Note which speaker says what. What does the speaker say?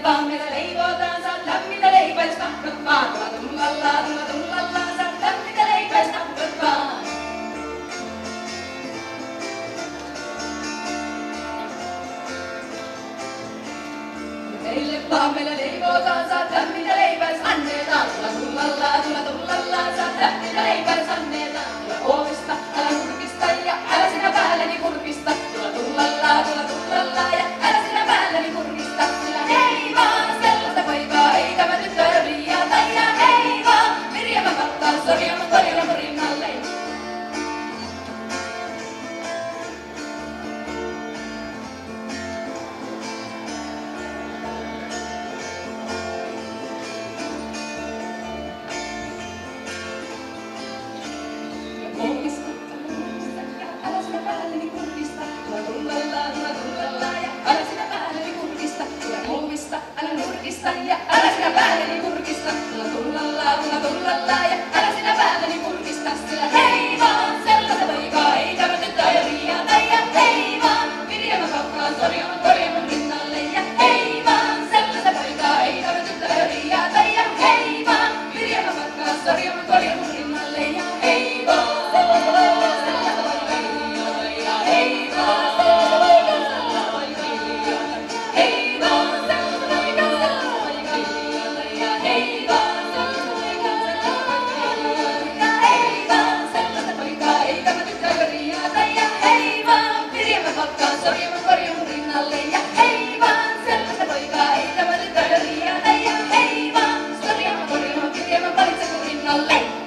Speaker 1: vaan meillä leivotaan, saat lämmitä leipäis tahdot vaan. Tulla, saat lämmitä leipäis tahdot vaan. Meille vaan meillä leivotaan, saat lämmitä leipäis annetaan. Tulla, saat lämmitä leipäis annetaan. Tule ovista, älä nurkista ja älä sinä päälleni kurkista. Tulla ja älä sinä päälleni kurkista. Sillä hei vaan, sellaista poikaa ei tämä tyttö riiata. Ja hei vaan, Mirjama kattaa sorjama korjama rinnalle. Älä sinä päälleni kurkista, tulla ja älä sinä päälleni kurkista. Tule ovista, älä nurkista ja älä sinä päälleni kurkista. Tulla ja älä sinä päälleni kurkista. Sillä hei vaan, sellaista poikaa ei tämä tyttö riiata. Ja hei vaan, Mirjama pakkaan korjaamaan rinnalle. Ja hei vaan, sellaista poikaa ei tämä tyttö riiata. Ja hei vaan, Mirjama pakkaan korjaamaan rinnalle. Ja hei vaan. Rinnalle.